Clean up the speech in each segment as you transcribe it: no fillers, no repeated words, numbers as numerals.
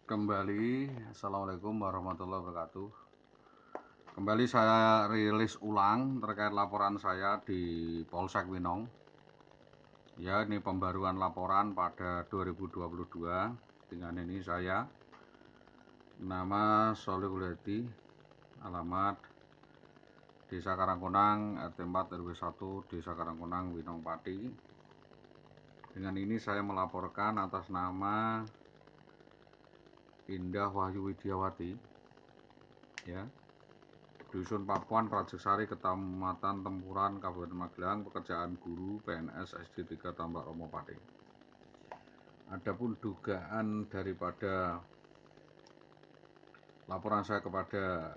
Kembali, Assalamualaikum warahmatullahi wabarakatuh. Kembali saya rilis ulang terkait laporan saya di Polsek Winong. Ya, ini pembaruan laporan pada 2022. Dengan ini saya, nama Solihul Hadi, alamat Desa Karangkonang, RT 4 RW 1, Desa Karangkonang, Winong Pati. Dengan ini saya melaporkan atas nama Indah Wahyu Widiawati, ya, Dusun Papuan, Rajaksari, Kecamatan Tempuran, Kabupaten Magelang, pekerjaan guru PNS SD 3 Tambak Romo Pati. Adapun dugaan daripada laporan saya kepada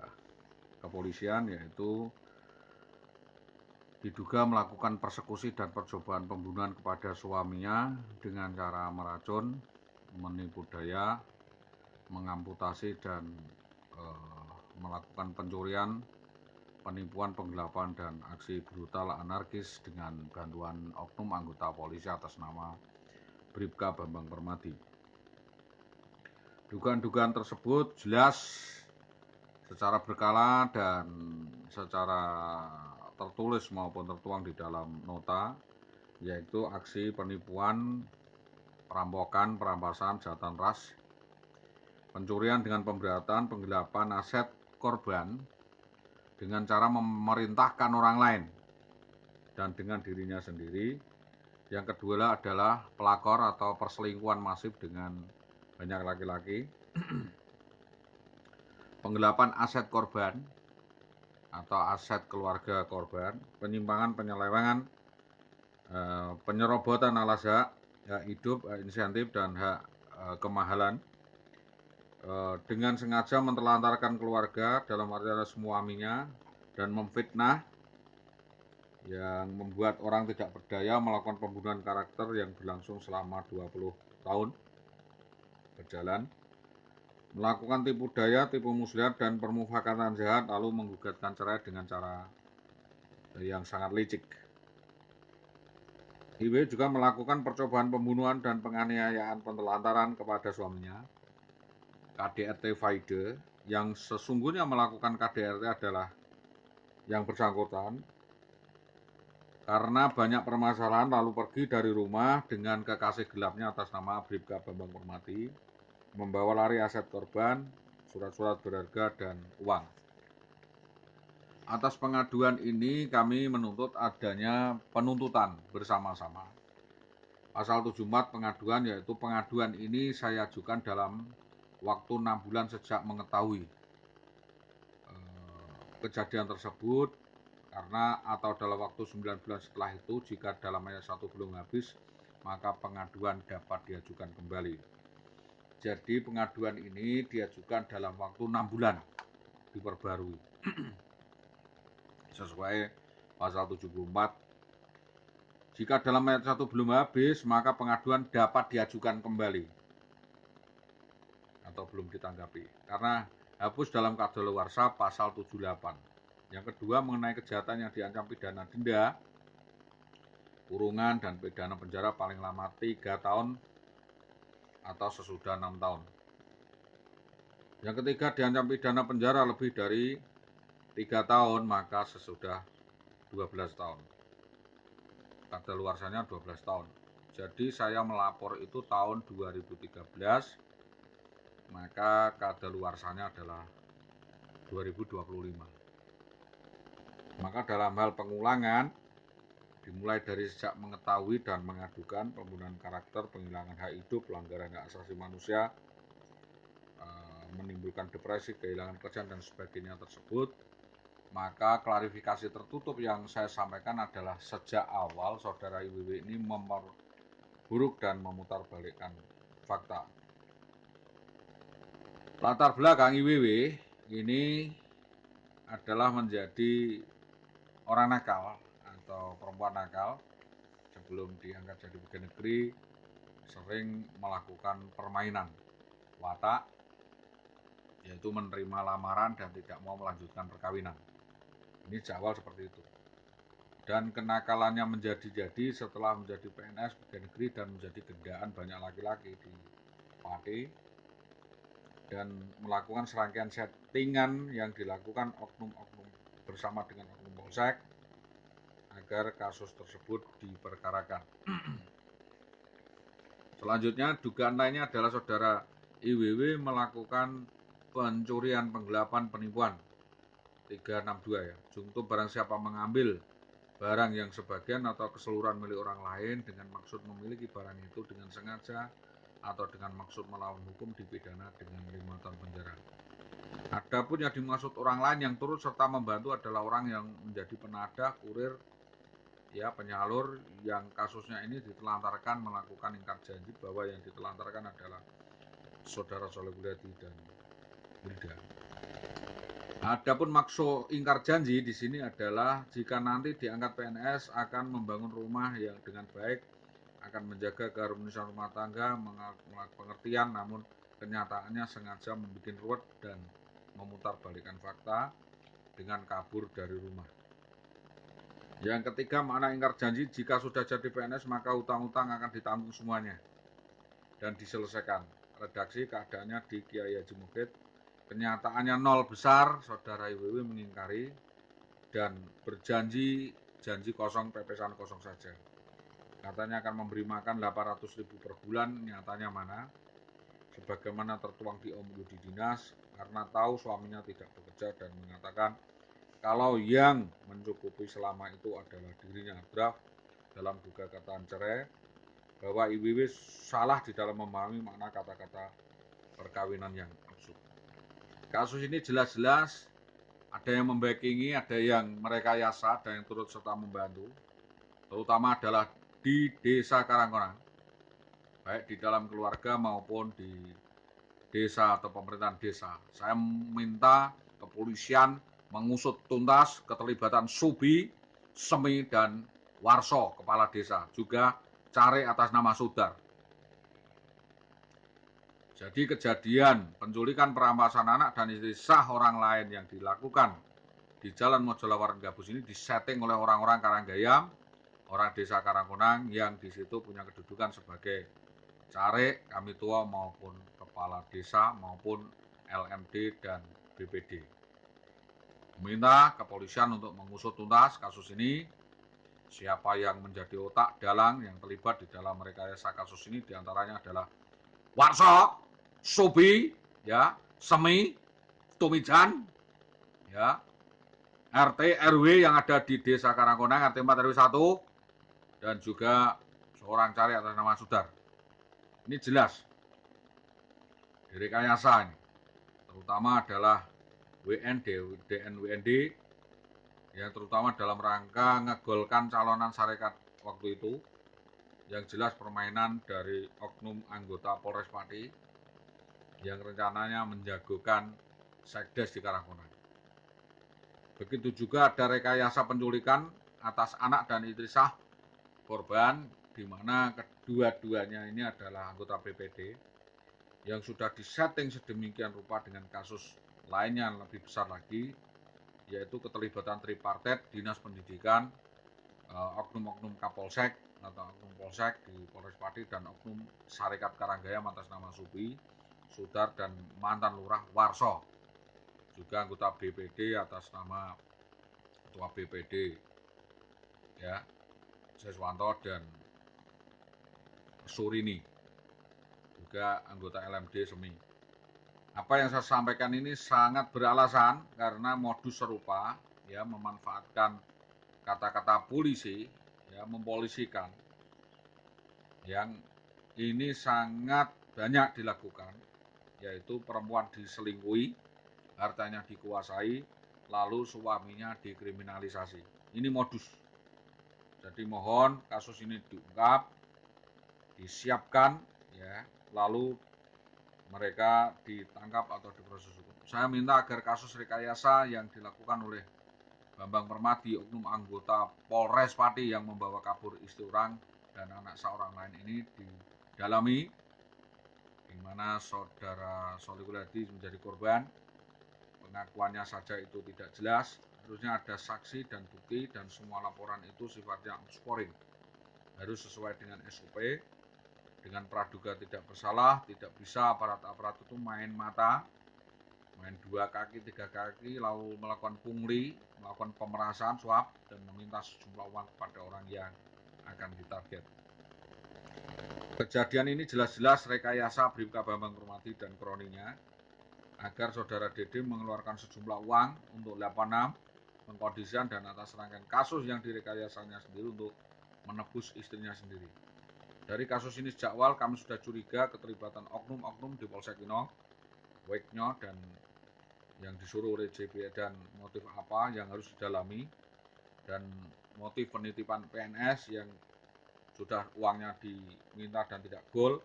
kepolisian, yaitu diduga melakukan persekusi dan percobaan pembunuhan kepada suaminya dengan cara meracun, menipu daya, mengamputasi dan melakukan pencurian, penipuan, penggelapan, dan aksi brutal anarkis dengan bantuan oknum anggota polisi atas nama Bribka Bambang Permadi. Dugaan-dugaan tersebut jelas secara berkala dan secara tertulis maupun tertuang di dalam nota, yaitu aksi penipuan, perampokan, perampasan, kejahatan ras, pencurian dengan pemberatan, penggelapan aset korban dengan cara memerintahkan orang lain dan dengan dirinya sendiri. Yang kedua adalah pelakor atau perselingkuhan masif dengan banyak laki-laki, penggelapan aset korban atau aset keluarga korban, penyimpangan, penyelewengan, penyerobotan alas hak hidup, insentif, dan hak kemahalan, dengan sengaja menterlantarkan keluarga dalam artian suaminya dan memfitnah yang membuat orang tidak berdaya, melakukan pembunuhan karakter yang berlangsung selama 20 tahun berjalan, melakukan tipu daya, tipu muslihat, dan permufakatan jahat, lalu menggugatkan cerai dengan cara yang sangat licik. IW juga melakukan percobaan pembunuhan dan penganiayaan penelantaran kepada suaminya, KDRT Faide, yang sesungguhnya melakukan KDRT adalah yang bersangkutan, karena banyak permasalahan lalu pergi dari rumah dengan kekasih gelapnya atas nama Bribka Bambang Permadi, membawa lari aset korban, surat-surat berharga, dan uang. Atas pengaduan ini kami menuntut adanya penuntutan bersama-sama. Pasal 74 pengaduan, yaitu pengaduan ini saya ajukan dalam waktu 6 bulan sejak mengetahui kejadian tersebut, karena atau dalam waktu 9 bulan setelah itu, jika dalam ayat 1 belum habis, maka pengaduan dapat diajukan kembali. Jadi pengaduan ini diajukan dalam waktu 6 bulan, diperbarui sesuai pasal 74. Jika dalam ayat 1 belum habis, maka pengaduan dapat diajukan kembali atau belum ditanggapi, karena hapus dalam kadaluarsa pasal 78. Yang kedua, mengenai kejahatan yang diancam pidana denda, kurungan, dan pidana penjara paling lama 3 tahun atau sesudah 6 tahun. Yang ketiga, diancam pidana penjara lebih dari 3 tahun, maka sesudah 12 tahun. Kadaluarsanya 12 tahun. Jadi saya melapor itu tahun 2013, maka kadaluarsanya adalah 2025. Maka dalam hal pengulangan, dimulai dari sejak mengetahui dan mengadukan pembunuhan karakter, penghilangan hak hidup, pelanggaran hak asasi manusia, menimbulkan depresi, kehilangan kerjaan, dan sebagainya tersebut, maka klarifikasi tertutup yang saya sampaikan adalah sejak awal saudara IWW ini memperburuk dan memutarbalikkan fakta. Latar belakang IWW ini adalah menjadi orang nakal atau perempuan nakal. Sebelum diangkat jadi pegawai negeri, sering melakukan permainan watak, yaitu menerima lamaran dan tidak mau melanjutkan perkawinan. Ini awal seperti itu. Dan kenakalannya menjadi-jadi setelah menjadi PNS pegawai negeri dan menjadi gendaan banyak laki-laki di Pati. dan melakukan serangkaian settingan yang dilakukan oknum-oknum bersama dengan oknum polsek agar kasus tersebut diperkarakan. Selanjutnya, dugaan lainnya adalah saudara IWW melakukan pencurian, penggelapan, penipuan 362 ya. Juntuh barang siapa mengambil barang yang sebagian atau keseluruhan milik orang lain dengan maksud memiliki barang itu dengan sengaja atau dengan maksud melawan hukum dipidana dengan 5 tahun penjara. Adapun yang dimaksud orang lain yang turut serta membantu adalah orang yang menjadi penada, kurir, ya penyalur yang kasusnya ini ditelantarkan melakukan ingkar janji bahwa yang ditelantarkan adalah saudara Soleh Guliati dan Wilda. Adapun maksud ingkar janji di sini adalah jika nanti diangkat PNS akan membangun rumah yang dengan baik, akan menjaga keharmonisan rumah tangga, pengertian, namun kenyataannya sengaja membuat ruwet dan memutarbalikkan fakta dengan kabur dari rumah. Yang ketiga, makna ingkar janji, jika sudah jadi PNS maka utang-utang akan ditanggung semuanya dan diselesaikan. Redaksi keadaannya di Kiai Haji Mukhid. Kenyataannya nol besar, saudara IWW mengingkari dan berjanji janji kosong, pepesan kosong saja. Katanya akan memberi makan 800.000 per bulan, nyatanya mana? Sebagaimana tertuang di MOU di dinas, karena tahu suaminya tidak bekerja dan mengatakan kalau yang mencukupi selama itu adalah dirinya draft dalam gugatan cerai, bahwa IWW salah di dalam memahami makna kata-kata perkawinan yang absurd. Kasus ini jelas-jelas ada yang membackingi, ada yang merekayasa, ada yang turut serta membantu, terutama adalah di Desa Karangkonang, baik di dalam keluarga maupun di desa atau pemerintahan desa. Saya minta kepolisian mengusut tuntas keterlibatan Subi, Semi, dan Warso, kepala desa, juga cari atas nama Sudar. Jadi kejadian penculikan, perampasan anak dan istri sah orang lain yang dilakukan di Jalan Mojolawaren Gabus ini disetting oleh orang-orang Karanggayam, orang desa Karangkonang yang di situ punya kedudukan sebagai carik, kami tua maupun kepala desa maupun LMD dan BPD. Meminta kepolisian untuk mengusut tuntas kasus ini. Siapa yang menjadi otak dalang yang terlibat di dalam rekayasa kasus ini diantaranya adalah Warso, Subi, ya, Semi, Tumijan, ya, RT RW yang ada di Desa Karangkonang, RT 4 RW 1, dan juga seorang cari atas nama Sudar. Ini jelas direkayasa ini, terutama adalah DNWND yang terutama dalam rangka ngegolkan calonan Sarekat waktu itu, yang jelas permainan dari oknum anggota Polres Pati yang rencananya menjagokan Sekdes di Karangkonang. Begitu juga ada rekayasa penculikan atas anak dan istri sah korban, di mana kedua-duanya ini adalah anggota BPD yang sudah disetting sedemikian rupa dengan kasus lainnya yang lebih besar lagi, yaitu keterlibatan tripartit, dinas pendidikan, oknum-oknum Kapolsek atau oknum Polsek di Polres Pati, dan oknum Sarekat Karanggayam atas nama Subi, Sudar, dan mantan lurah Warso, juga anggota BPD atas nama ketua BPD, ya, Seswanto dan Surini, juga anggota LMD Semi. Apa yang saya sampaikan ini sangat beralasan karena modus serupa, ya, memanfaatkan kata-kata polisi, ya, mempolisikan, yang ini sangat banyak dilakukan, yaitu perempuan diselingkuhi, hartanya dikuasai, lalu suaminya dikriminalisasi. Ini modus. Jadi mohon kasus ini diungkap, disiapkan, ya, lalu mereka ditangkap atau diproses hukum. Saya minta agar kasus rekayasa yang dilakukan oleh Bambang Permadi, oknum anggota Polres Pati yang membawa kabur istri orang dan anak seorang lain ini didalami, di mana saudara Soleh Guliati menjadi korban. Pengakuannya saja itu tidak jelas, harusnya ada saksi dan bukti, dan semua laporan itu sifatnya scoring, harus sesuai dengan SOP, dengan praduga tidak bersalah. Tidak bisa aparat-aparat itu main mata, main 2 kaki, 3 kaki, lalu melakukan pungli, melakukan pemerasan, suap, dan meminta sejumlah uang kepada orang yang akan ditarget. Kejadian ini jelas-jelas rekayasa Bribka Bambang Permati dan kroninya agar saudara Dede mengeluarkan sejumlah uang untuk 86 pengkondisian dan atas rangkaian kasus yang direkayasanya sendiri untuk menebus istrinya sendiri. Dari kasus ini sejak awal kami sudah curiga keterlibatan oknum-oknum di Polsek Inong, Weknyo, dan yang disuruh oleh JB, dan motif apa yang harus didalami, dan motif penitipan PNS yang sudah uangnya diminta dan tidak gol.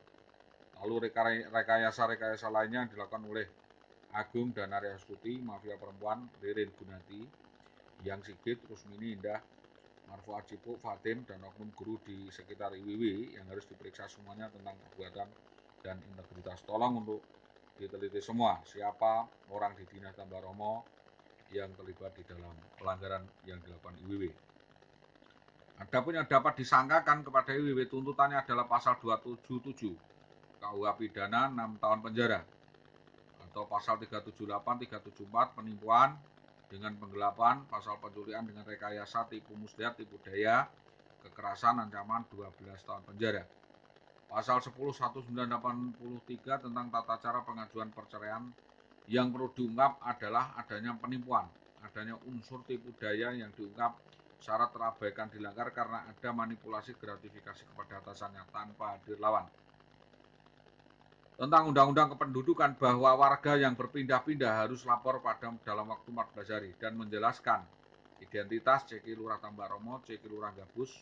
Lalu rekayasa-rekayasa lainnya yang dilakukan oleh Agung dan Arya Astuti, mafia perempuan, Ririn Gunati, Yang Sigit, Rusmini Indah, Marfu Acipu, Fatim, dan oknum guru di sekitar IWW yang harus diperiksa semuanya tentang perbuatan dan integritas. Tolong untuk diteliti semua siapa orang di Dinas Tambah Romo yang terlibat di dalam pelanggaran yang dilakukan IWW. Adapun yang dapat disangkakan kepada IWW, tuntutannya adalah pasal 277 KUH pidana 6 tahun penjara, atau pasal 378, 374 penipuan dengan penggelapan, pasal penculikan dengan rekayasa, tipu muslihat, tipu daya, kekerasan, ancaman 12 tahun penjara. Pasal 10 1983 tentang tata cara pengajuan perceraian, yang perlu diungkap adalah adanya penipuan, adanya unsur tipu daya yang diungkap, syarat terabaikan dilanggar karena ada manipulasi gratifikasi kepada atasannya tanpa hadir lawan. Tentang Undang-Undang Kependudukan bahwa warga yang berpindah-pindah harus lapor dalam waktu 14 hari dan menjelaskan identitas CQ Lurah Tambak Romo, CQ Lurah Gabus,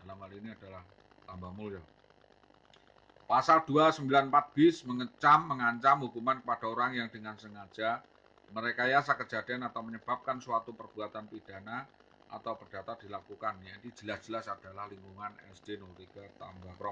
dalam hal ini adalah Tambak Mulyo. Pasal 294 bis mengancam hukuman kepada orang yang dengan sengaja merekayasa kejadian atau menyebabkan suatu perbuatan pidana atau perdata dilakukan. Jadi jelas-jelas adalah lingkungan SD 03 Tambak Romo.